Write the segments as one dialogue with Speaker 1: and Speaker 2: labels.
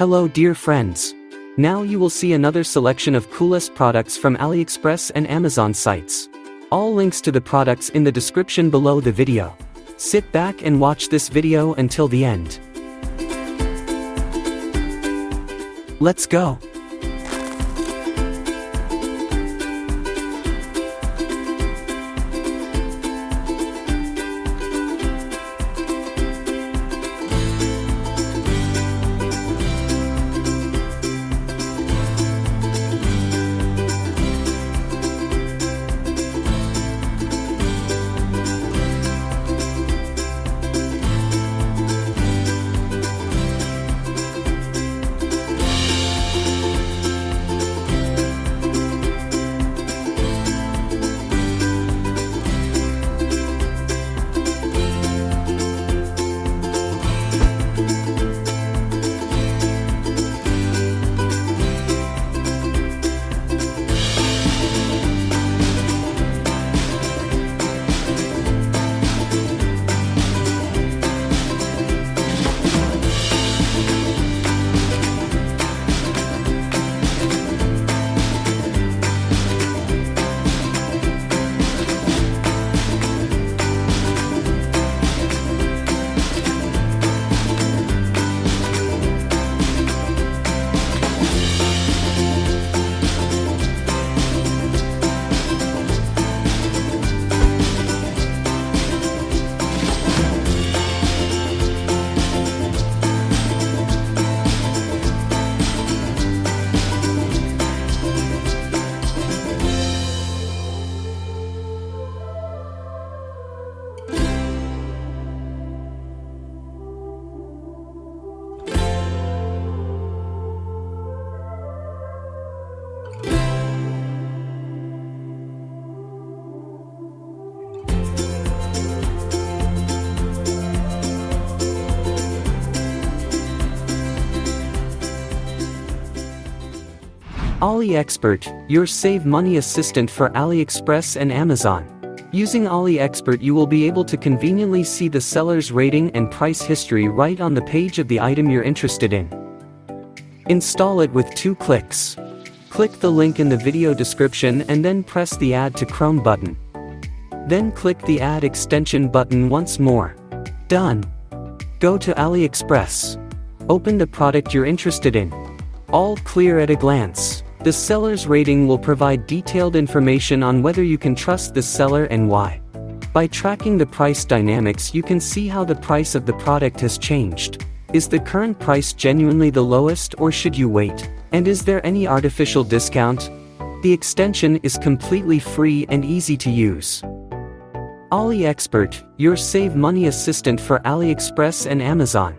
Speaker 1: Hello dear friends. Now you will see another selection of coolest products from AliExpress and Amazon sites. All links to the products in the description below the video. Sit back and watch this video until the end. Let's go. AliExpert, your save money assistant for AliExpress and Amazon. Using AliExpert you will be able to conveniently see the seller's rating and price history right on the page of the item you're interested in. Install it with 2 clicks. Click the link in the video description and then press the Add to Chrome button. Then click the Add Extension button once more. Done. Go to AliExpress. Open the product you're interested in. All clear at a glance. The seller's rating will provide detailed information on whether you can trust the seller and why. By tracking the price dynamics you can see how the price of the product has changed. Is the current price genuinely the lowest or should you wait? And is there any artificial discount? The extension is completely free and easy to use. AliExpert, your save money assistant for AliExpress and Amazon.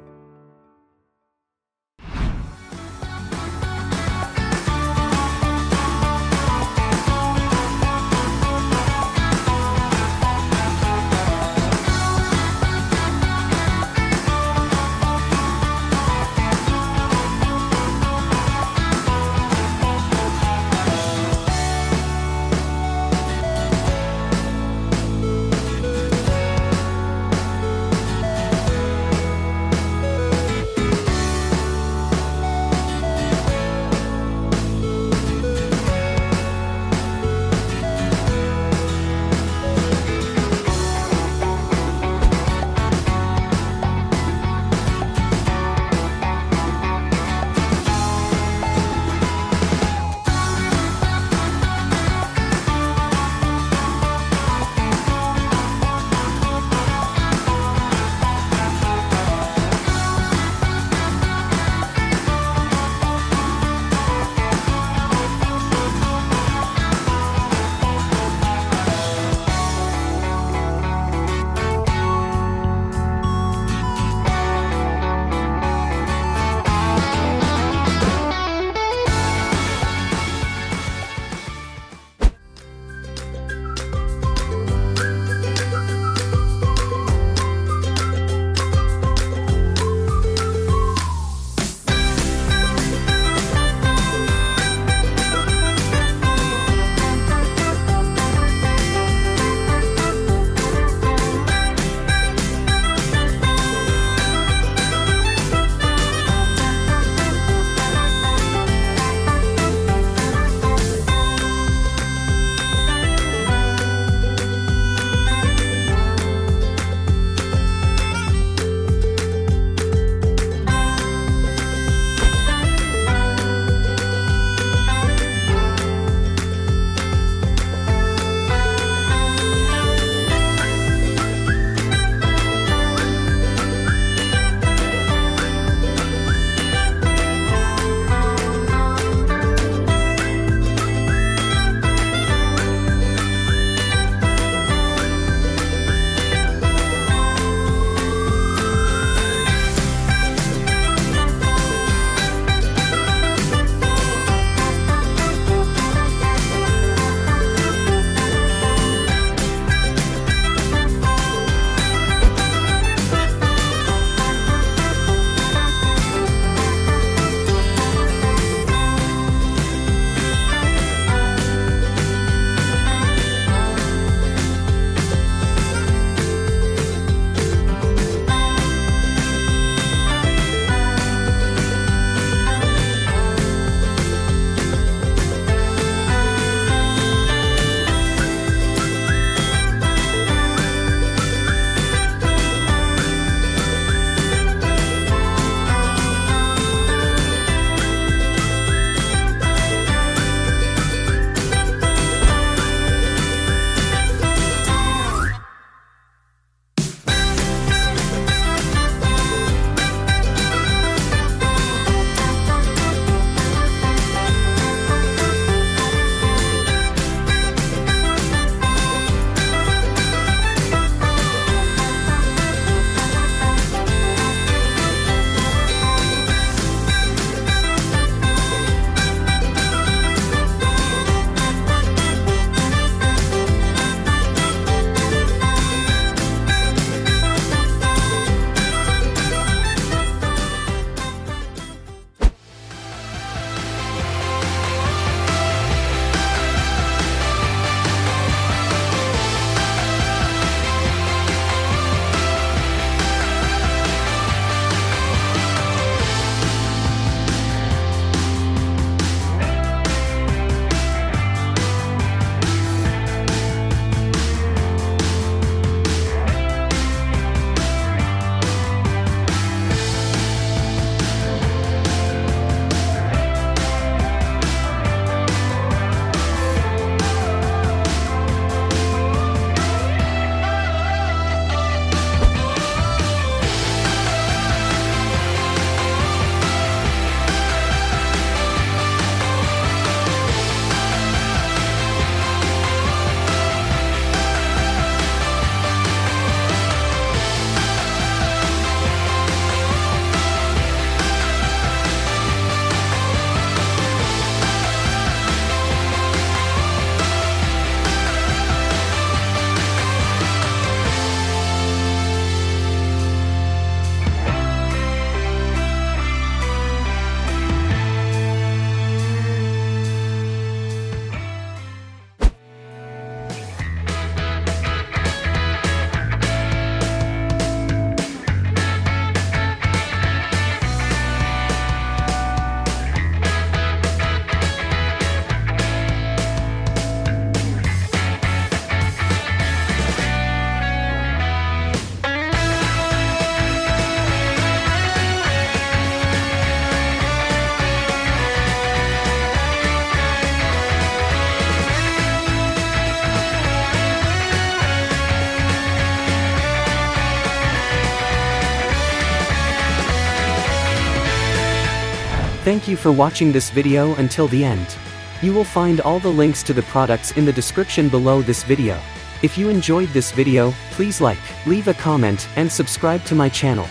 Speaker 1: Thank you for watching this video until the end. You will find all the links to the products in the description below this video. If you enjoyed this video, please like, leave a comment, and subscribe to my channel.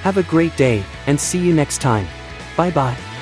Speaker 1: Have a great day, and see you next time. Bye bye.